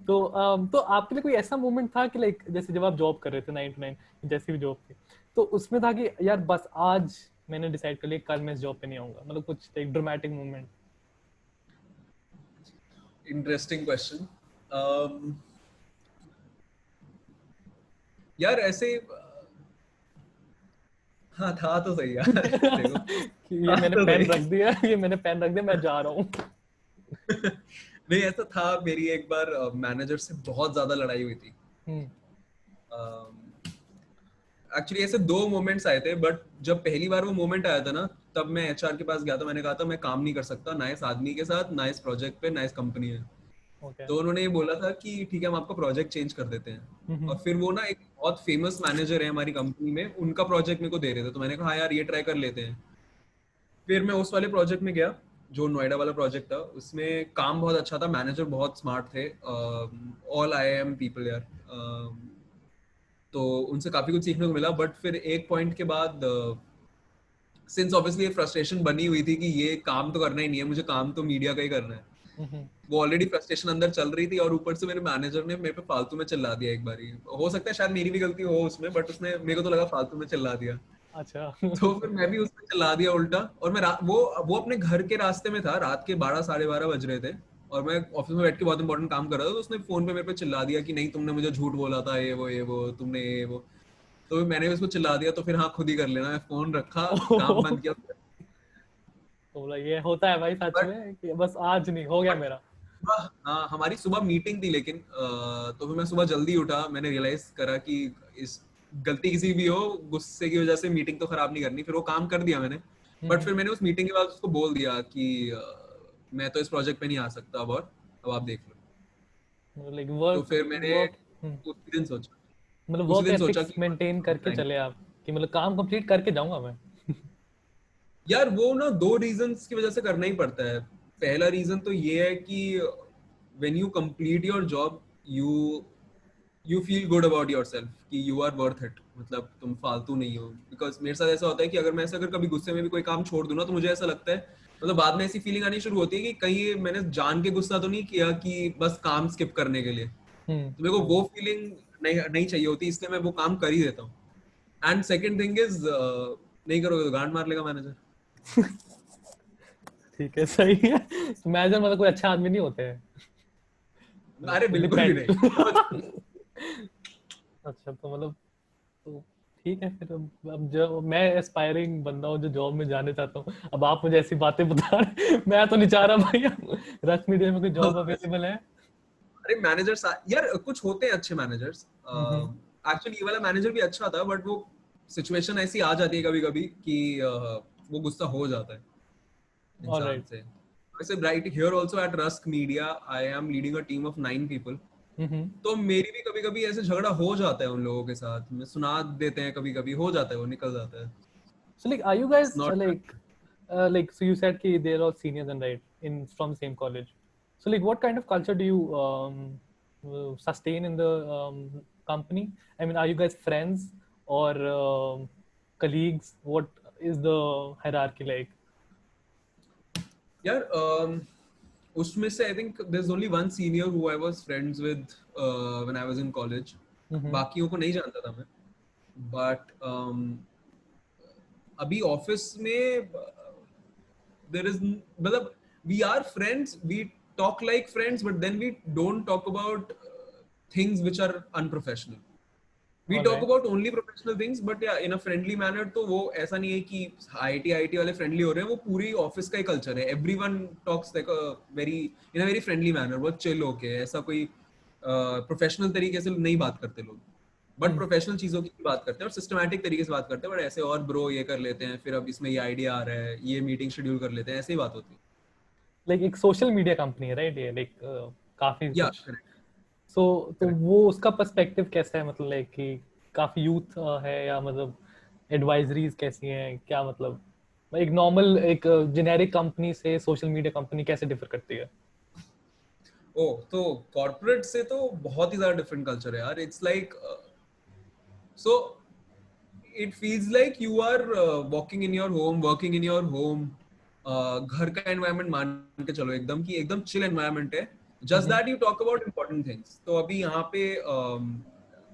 तो आपके लिए कोई ऐसा मोमेंट था कि लाइक जैसे जब आप जॉब कर रहे थे 9 to 9 जैसी भी जॉब थी तो उसमें था कि यार बस आज मैंने डिसाइड कर लिया कल मैं इस जॉब पे नहीं आऊंगा, मतलब कुछ एक ड्रामेटिक मोमेंट? Interesting question. यार ऐसे हाँ था तो सही यार. देखो कि ये था मैंने तो पेन सही. रख दिया, ये मैंने पेन रख दिया, मैं जा रहा हूँ. नहीं ऐसा था, मेरी एक बार मैनेजर से बहुत ज्यादा लड़ाई हुई थी. एक्चुअली ऐसे दो मोमेंट्स आए थे, बट जब पहली बार वो मोमेंट आया था ना, तब मैं एचआर के पास गया था. मैंने कहा था मैं काम नहीं कर सकता ना इस आदमी के साथ, ना इस प्रोजेक्ट पे, ना इस कंपनी में. ओके. तो उन्होंने ये बोला था कि ठीक है हम आपका प्रोजेक्ट चेंज कर देते हैं. और फिर वो ना एक बहुत फेमस मैनेजर है हमारी कंपनी में, उनका प्रोजेक्ट मेरे को दे रहे थे. तो मैंने कहा हाँ यार ये ट्राई कर लेते हैं. फिर मैं उस वाले प्रोजेक्ट में गया जो नोएडा वाला प्रोजेक्ट था. उसमें काम बहुत अच्छा था, मैनेजर बहुत स्मार्ट थे, ऑल IIM पीपल यार. तो उनसे काफी कुछ सीखने को मिला. बट फिर एक पॉइंट के बाद सिंस ऑब्वियसली फ्रस्ट्रेशन बनी हुई थी कि ये काम तो करना ही नहीं है मुझे, काम तो मीडिया का ही करना है. वो ऑलरेडी फ्रस्ट्रेशन अंदर चल रही थी और ऊपर से मेरे मैनेजर ने मेरे पे फालतू में चिल्ला दिया एक बारी. हो सकता है शायद मेरी भी गलती हो उसमें, बट उसने मेरे को तो लगा फालतू में चिल्ला दिया. अच्छा. तो फिर मैं भी उसमें चिल्ला दिया उल्टा. और मैं वो अपने घर के रास्ते में था, रात के 12 साढ़े 12 बज रहे थे, और मैं ऑफिस में बैठ के बहुत इंपॉर्टेंट काम कर रहा था. तो उसने फोन पे मेरे पे चिल्ला दिया कि नहीं तुमने मुझे झूठ बोला था, ये वो तुमने ये वो. तो मैंने भी उसको चिल्ला दिया. तो फिर हाँ खुद ही कर लेना, मैं फोन रखा, काम बंद किया. तो बोला ये होता है भाई सच बट में कि बस आज नहीं हो गया मेरा. हाँ हमारी सुबह मीटिंग थी, लेकिन तो फिर मैं सुबह जल्दी उठा. मैंने रियलाइज करा कि इस गलती किसी भी हो, गुस्से की वजह से मीटिंग तो खराब नहीं करनी. फिर वो काम कर दिया मैंने. बट फिर मैंने उस मीटिंग के बाद उसको बोल दिया कि मैं तो इस प्रोजेक्ट पे नहीं आ सकता अब आप देख लो. लाइक तो वर्क फिर मैंने वर्क उसी दिन सोचा मतलब उसी वर्क दिन सोचा एथिक्स कि मेंटेन करके चले आप कि मतलब काम कंप्लीट करके जाऊंगा मैं. यार वो ना दो रीजंस की वजह से करना ही पड़ता है. पहला रीजन तो ये है कि when you complete your job you feel good about yourself कि यू आर वर्थ इट, मतलब तुम फालतू नहीं हो. बिकॉज मेरे साथ ऐसा होता है कि अगर मैं ऐसा अगर कभी गुस्से में भी कोई काम छोड़ दूं ना, तो मुझे ऐसा लगता है, मतलब बाद में ऐसी फीलिंग आनी शुरू होती है कि कहीं मैंने जान के गुस्सा तो नहीं किया कि बस काम स्किप करने के लिए. तो मेरे को वो फीलिंग नहीं चाहिए होती, इसलिए मैं वो काम कर ही देता हूँ. एंड सेकेंड थिंग इज, नहीं करोगे तो गांड मार लेगा मैनेजर. ठीक है, सही है. मैनेजर मतलब कोई अच्छा आदमी नहीं होते हैं. अरे बिल्कुल भी डिपेंड. नहीं. अच्छा तो मतलब तो ठीक है फिर. अब जो मैं एस्पायरिंग बंदा हूँ जो जॉब में जाने चाहता हूँ, अब आप मुझे ऐसी बातें बता रहे मैं तो नहीं चाह रहा भाई. रस मीडिया में कोई जॉब अवेलेबल है? अरे मैनेजर्स यार कुछ होते हैं अच्छे मैनेजर्स. एक्चुअली ये वाला मैनेजर भी अच्छा था, बट वो सिचुएशन ऐसी आ जाती है कभी कभी कि वो गुस्सा हो जाता है इंसान ऑलराइट. से. वैसे right here also at rusk media I am leading a team of 9 people. तो मेरी भी कभी कभी ऐसे झगड़ा हो जाता है उन लोगों के साथ. मैं सुना देते हैं, कभी कभी हो जाता है, वो निकल जाता है. So like are you it's guys not. like so you said ki they're all seniors and right in from the same college. So like what kind of culture do you sustain in the company? I mean, are you guys friends or colleagues? What is the hierarchy like? यार उसमें से I think there is only one senior who I was friends with when I was in college. बाकियों को नहीं जानता था मैं. But अभी ऑफिस में देयर इज, मतलब we are friends, we talk like friends, but then we don't talk about things which are unprofessional. we talk Alright. about only professional things, but yeah, in a friendly manner. तो वो ऐसा नहीं है कि IIT वाले friendly हो रहे हैं, वो पूरी ऑफिस का ही कल्चर है. Everyone talks like a very in a very friendly manner, बहुत chill होके, ऐसा कोई प्रोफेशनल तरीके से नहीं बात करते लोग, बट प्रोफेशनल चीजों की बात करते हैं और सिस्टमैटिक तरीके से बात करते हैं. बट ऐसे और ब्रो ये कर लेते हैं, फिर अब इसमें ये आइडिया आ रहा है, ये मीटिंग शेड्यूल कर लेते हैं, ऐसे ही बात होती है. लाइक एक सोशल मीडिया कंपनी है, राइट? ये लाइक काफी या कुछ. करेक्ट. तो वो उसका पर्सपेक्टिव कैसा है, मतलब लाइक कि काफी यूथ है, या मतलब एडवाइजरीज कैसी हैं, क्या मतलब एक नॉर्मल एक जेनेरिक कंपनी से सोशल मीडिया कंपनी कैसे डिफर करती है? ओ, तो कॉर्पोरेट से तो बहुत ही ज्यादा डिफरेंट कल्चर है यार. It's like so it feels like you are walking in your home, working in your home. घर का एनवायरनमेंट मान के चलो एकदम कि एकदम चिल एनवायरनमेंट है. Just that you talk about important things. तो अभी यहाँ पे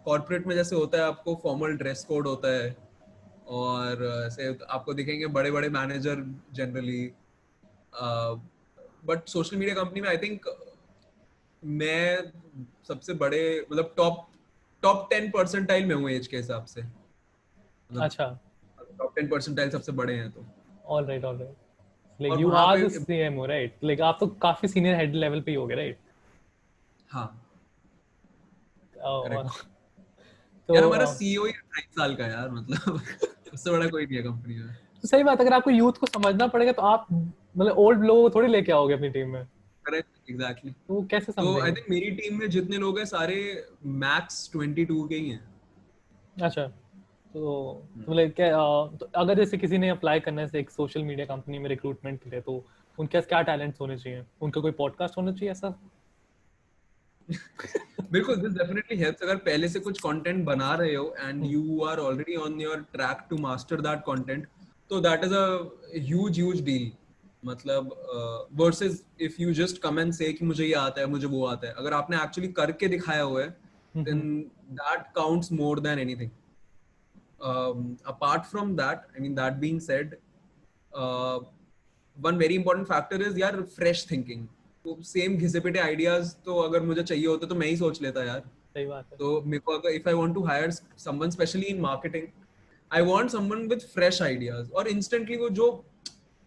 कॉर्पोरेट में जैसे होता है, आपको फॉर्मल ड्रेस कोड होता है, और ऐसे आपको दिखेंगे बड़े बड़े manager generally. But social media company में आई थिंक मैं सबसे बड़े, मतलब टॉप टॉप 10 परसेंटाइल में हूँ एज के हिसाब से. मतलब अच्छा. टॉप 10 परसेंटाइल सबसे बड़े हैं तो. Alright, alright. लाइक और यू वहां आर द पे सीएमओ, राइट? लाइक आप तो काफी सीनियर हेड लेवल पे ही होगे, राइट? हाँ और करेक्ट. तो यार हमारा सीईओ ही 28 साल का है यार, मतलब उससे बड़ा कोई नहीं है कंपनी में. तो सही बात, अगर आपको यूथ को समझना पड़ेगा तो आप मतलब ओल्ड लोगों को थोड़ी लेके आओगे अपनी टीम में, करेक्ट, एग्जैक्टली. तो वो कैसे तो आई समझेंगे? थिंक मेरी टीम में जितने लोग हैं सारे मैक्स 22 के ही हैं. अच्छा. तो मतलब क्या तो अगर जैसे किसी ने अप्लाई करना है एक सोशल मीडिया कंपनी में रिक्रूटमेंट के लिए, तो उनके पास क्या टैलेंट्स होने चाहिए? उनका कोई पॉडकास्ट होना चाहिए ऐसा? बिल्कुल, दिस डेफिनेटली हेल्प्स. अगर पहले से कुछ कंटेंट बना रहे हो and you are already on your track to master that content, तो that is a huge deal. मतलब versus if you just come and say कि मुझे ये आता है, मुझे वो आता है. अगर आपने एक्चुअली करके दिखाया हुआ है, then that counts more than anything. Apart from that, I mean, that being said, uh, one very important factor is यार fresh thinking. तो सेम घिसे पिटे आइडियाज तो अगर मुझे चाहिए होते तो मैं ही सोच लेता यार. सही बात है. तो मेरे को अगर if I want to hire someone specially in marketing, I want someone with fresh ideas. और इंस्टेंटली वो जो,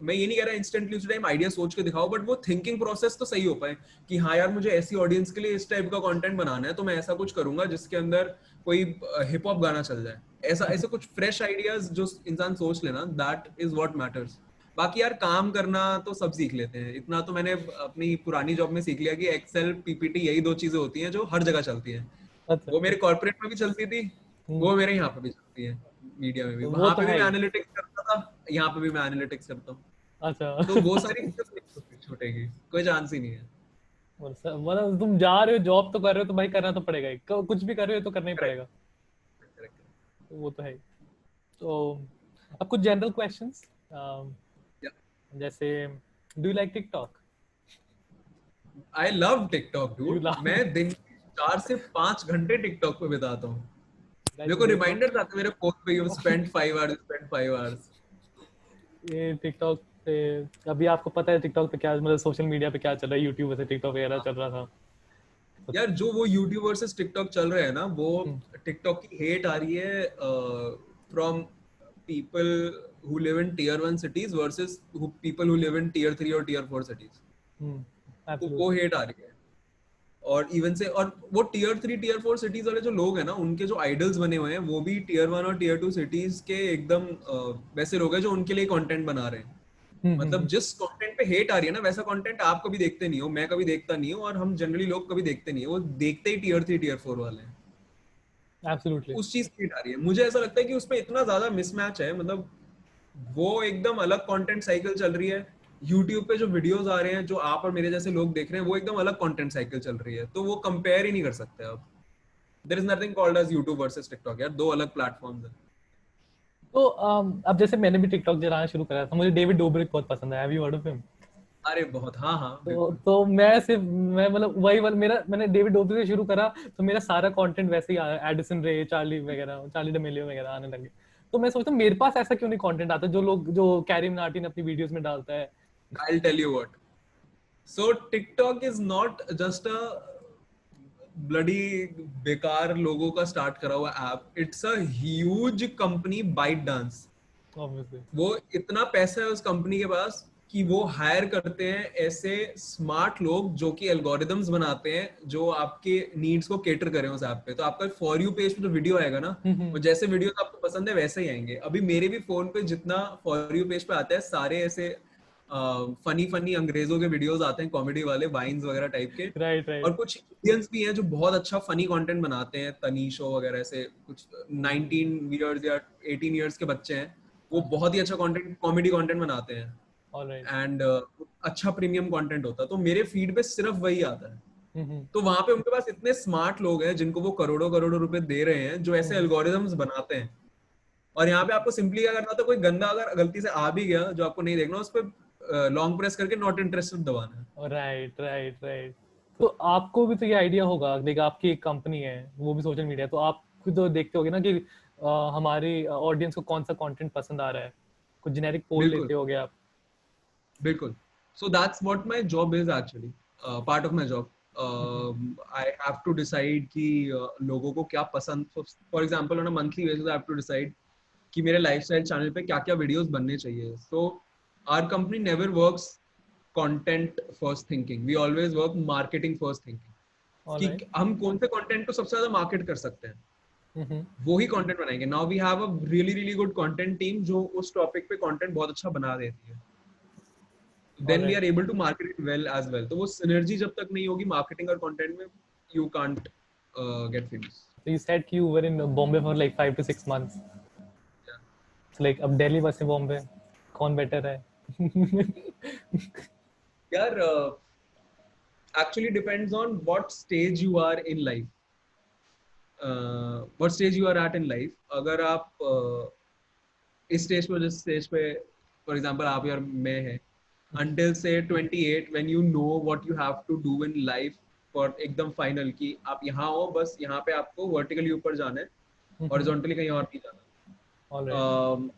मैं ये नहीं कह रहा इंस्टेंटली उस टाइम आइडिया सोच के दिखाओ, बट वो थिंकिंग प्रोसेस तो सही हो पाए कि हाँ यार मुझे ऐसी ऑडियंस के लिए इस टाइप का कंटेंट बनाना है, तो मैं ऐसा कुछ करूंगा जिसके अंदर कोई हिप हॉप गाना चल जाए. ऐसा ऐसे कुछ फ्रेश आइडियाज जो इंसान सोच लेना, दैट इज व्हाट मैटर्स. बाकी यार काम करना तो सब सीख लेते हैं. इतना तो मैंने अपनी पुरानी जॉब में सीख लिया कि एक्सेल पीपीटी यही दो चीजें होती हैं जो हर जगह चलती हैं. अच्छा. वो मेरे कॉर्पोरेट में भी चलती थी, वो मेरे यहाँ पे भी चलती है, मीडिया में भी. वो वहां तो पे भी है मैं ही. एनालिटिक्स करता था, यहाँ पे भी मैं एनालिटिक्स करता हूँ. अच्छा. तो वो सारी चीजें छूटेगी, कोई चांस ही नहीं है. मतलब तुम जा रहे हो, जॉब तो कर रहे हो, तो भाई करना तो पड़ेगा ही, कुछ भी कर रहे हो तो करना ही करेक्ट, पड़ेगा. करेक्ट. तो वो तो है ही. तो अब कुछ जनरल क्वेश्चंस, जैसे do you like TikTok? I love TikTok you dude. Love? मैं दिन 4 से 5 घंटे टिकटॉक पे बिताता हूँ. मेरे दैट्स को ग्रेट. रिमाइंडर आते मेरे फोन पे, you spend 5 hours, spend 5 hours. ये टिकटॉक पे अभी आपको पता है टिकटॉक पे क्या, मतलब सोशल मीडिया पे क्या चल रहा है, यूट्यूब से टिकटॉक वगैरह चल रहा था. यार जो वो यूट्यूब वर्सेस टिकटॉक चल रहे हैं ना, वो हम्म. टिकटॉक की हेट आ रही है from people who live in tier 1 cities versus people who live in tier 3 और tier 4 cities. तो वो एब्सोल्युटली. हेट आ रही है. और इवन से, और वो tier 3 tier 4 सिटीज वाले जो लोग हैं ना, उनके जो आइडल्स बने हुए हैं वो भी tier 1 और tier 2 सिटीज के एकदम वैसे लोग हैं जो उनके लिए कंटेंट बना रहे हैं. मतलब जिस कंटेंट पे हेट आ रही है ना, वैसा कंटेंट आप कभी देखते नहीं हो, मैं कभी देखता नहीं हूँ, और हम जनरली लोग कभी देखते नहीं है. वो देखते ही tier 3 tier 4 वाले हैं. एब्सोल्युटली. उस चीज की हेट आ रही है. मुझे ऐसा लगता है कि उसमें इतना ज्यादा मिसमैच है. मतलब वो एकदम अलग कंटेंट साइकिल चल रही है. YouTube पे जो वीडियोस आ रहे हैं जो आप और मेरे जैसे लोग देख रहे हैं, वो एकदम अलग कंटेंट साइकिल चल रही है. तो वो कंपेयर ही नहीं कर सकते आप. There is nothing called as YouTube versus TikTok. यार दो अलग प्लेटफॉर्म्स हैं. तो अब जैसे मैंने भी टिकटॉक चलाना शुरू करा था, मुझे डेविड डोबरिक बहुत पसंद है. Have you heard of him? अरे बहुत, हाँ हाँ बिल्कुल. तो मैं मतलब वही वाला मेरा, मैंने डेविड डोबरिक से शुरू करा, तो मेरा सारा कंटेंट वैसे ही आया, एडिसन रे, चार्ली वगैरह, चार्ली डमेलियो वगैरह आने लगे. तो मैं सोचता हूँ मेरे पास ऐसा क्यों नहीं कंटेंट आता जो लोग, जो कैरी मिनाटी अपनी वीडियोस में डालता है. I'll tell you what. So TikTok is not just a bloody बेकार लोगों का स्टार्ट करा हुआ app, it's a huge company, ByteDance. Obviously. वो इतना पैसा है उस कंपनी के पास कि वो हायर करते हैं ऐसे स्मार्ट लोग जो कि एल्गोरिदम्स बनाते हैं जो आपके नीड्स को केटर करें उस ऐप पे। तो आपका फॉर यू पेज पे जो वीडियो आएगा ना, वो जैसे वीडियो आपको पसंद है वैसे ही आएंगे। अभी मेरे भी फोन पे जितना फॉर यू पेज पे आता है सारे ऐसे फनी फनी अंग्रेजों के वीडियोस आते हैं, कॉमेडी वाले वाइन्स वगैरह टाइप के। Right right. और कुछ इंडियंस भी हैं जो बहुत अच्छा फनी कंटेंट बनाते हैं, तनीशो वगैरह ऐसे कुछ 19 इयर्स या 18 इयर्स के बच्चे हैं, वो बहुत ही अच्छा कंटेंट, कॉमेडी कंटेंट बनाते हैं। ऑलराइट। एंड अच्छा प्रीमियम कंटेंट होता है, तो मेरे फीड पे सिर्फ वही आता है। तो वहां पे उनके पास इतने स्मार्ट लोग हैं जिनको वो करोड़ों करोड़ों रुपए दे रहे हैं, जो ऐसे एल्गोरिदम्स बनाते हैं। और यहाँ पे आपको सिंपली क्या करना होता है, कोई गंदा अगर गलती से आ भी गया जो आपको नहीं देखना, उस पर लॉन्ग प्रेस करके नॉट इंटरेस्टेड दबाना है। Right right right. तो आपको भी तो ये आइडिया होगा, लाइक आपकी एक कंपनी है वो भी सोशल मीडिया, तो आप खुद तो देखते होगे ना कि हमारी ऑडियंस को कौन सा कंटेंट पसंद आ रहा है, कुछ जेनेरिक पोल बिल्कुल लेते होगे आप। बिल्कुल। So that's what my job is actually, part of my job. I have to decide कि लोगों को क्या पसंद, for example on a monthly basis I have to decide कि मेरे लाइफस्टाइल चैनल पे क्या क्या वीडियोस बनने चाहिए। So our company never works content first thinking, we always work marketing first thinking, alright. कि हम कौन से कंटेंट को सबसे ज्यादा मार्केट कर सकते हैं, वो ही कंटेंट बनाएंगे। Now we have a really really good content team जो उस टॉपिक पे कंटेंट बहुत अच्छा बना देती है, then we alright. Are able to market it well as well. तो वो सिनर्जी जब तक नहीं होगी मार्केटिंग और कंटेंट में, you can't get famous. So you said you were in Bombay for like 5 to 6 months. So like अब Delhi versus Bombay कौन बेटर है? यार actually depends on what stage you are in life, what stage you are at in life. अगर आप इस stage पे, जिस stage पे फॉर एग्जांपल आप या मैं है, until say 28 when you know what you have to do in life for एकदम फाइनल, कि आप यहाँ हो, बस यहाँ पे आपको वर्टिकली ऊपर जाना है, हॉरिजॉन्टली कहीं और नहीं जाना। ऑलराइट।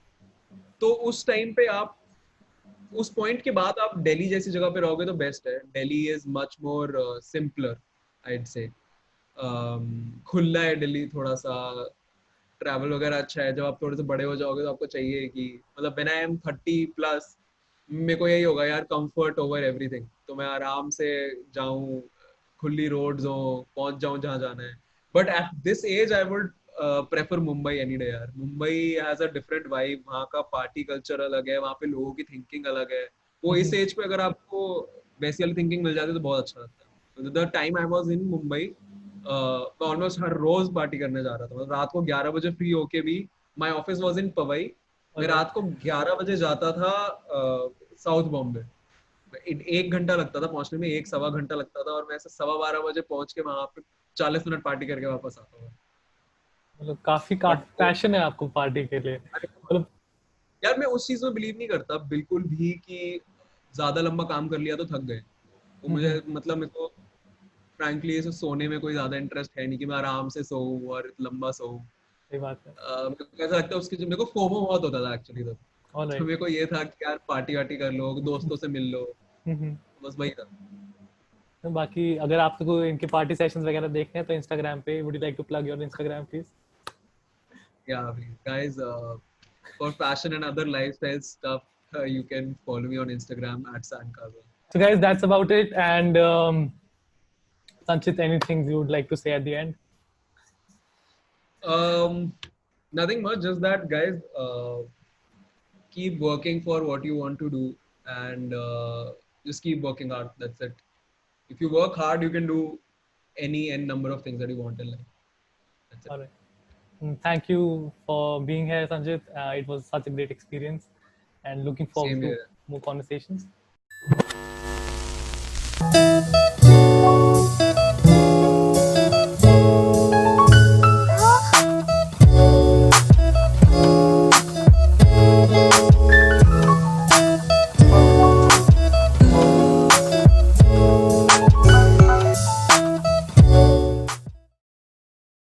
तो उस टाइम पे आप, उस पॉइंट के बाद आप दिल्ली जैसी जगह पे रहोगे तो बेस्ट है। Delhi is much more simpler, I'd say. खुला है दिल्ली थोड़ा सा, ट्रैवल वगैरह अच्छा है। जब आप थोड़े से बड़े हो जाओगे तो आपको चाहिए कि, मतलब व्हेन आई एम 30+, मेरे को यही होगा यार, कंफर्ट ओवर एवरीथिंग। तो मैं आराम से जाऊं, खुली रोड्स हो, पहुंच जाऊं जहां जाना है। But at this age I would prefer Mumbai any day यार। Mumbai has a different vibe, वहाँ का पार्टी कल्चर अलग है, वहाँ पे लोगों की थिंकिंग अलग है। वो इस एज पे अगर आपको वैसी वाली थिंकिंग मिल जाती है तो बहुत अच्छा लगता है। The time I was in Mumbai, मैं ऑलमोस्ट हर रोज पार्टी करने जा रहा था। मतलब रात को 11 बजे फ्री होके भी, my office was in Powai, मैं रात को 11 बजे जाता था साउथ बॉम्बे। 1 घंटा लगता था पहुंचने में, 1 सवा घंटा लगता था, और मैं ऐसे 12:15 बजे पहुंच के वहां पे 40 मिनट पार्टी करके वापस आता हूँ। मतलब काफी बट काफी पैशन है आपको पार्टी के लिए, मतलब। यार मैं उस चीज में बिलीव नहीं करता बिल्कुल भी कि ज्यादा लंबा काम कर लिया तो थक गए। वो मुझे, मतलब मेरे को फ्रैंकली सोने में कोई ज्यादा इंटरेस्ट है नहीं कि मैं आराम से सोऊं और लंबा सोऊं। सही बात है। मेरे को ऐसा लगता है उसके, मेरे को फोमो बहुत होता था एक्चुअली तब। तो ऑलराइट। मेरे को ये था कि यार पार्टी वार्टी कर लो, दोस्तों से मिल लो, बस वही था। बाकी अगर आपको इनके पार्टी सेशंस वगैरह देखने हैं तो इंस्टाग्राम पे, would you like to plug your Instagram please? Yeah, please guys, for fashion and other lifestyle stuff, you can follow me on Instagram at Sankaza. So guys, that's about it. And Sanchit, anything you would like to say at the end? um Nothing much, just that guys, keep working for what you want to do, and just keep working hard. That's it. If you work hard, you can do any n number of things that you want in life. That's it. All right. Thank you for being here, Sanjit. It was such a great experience, and looking forward Same to here. more conversations.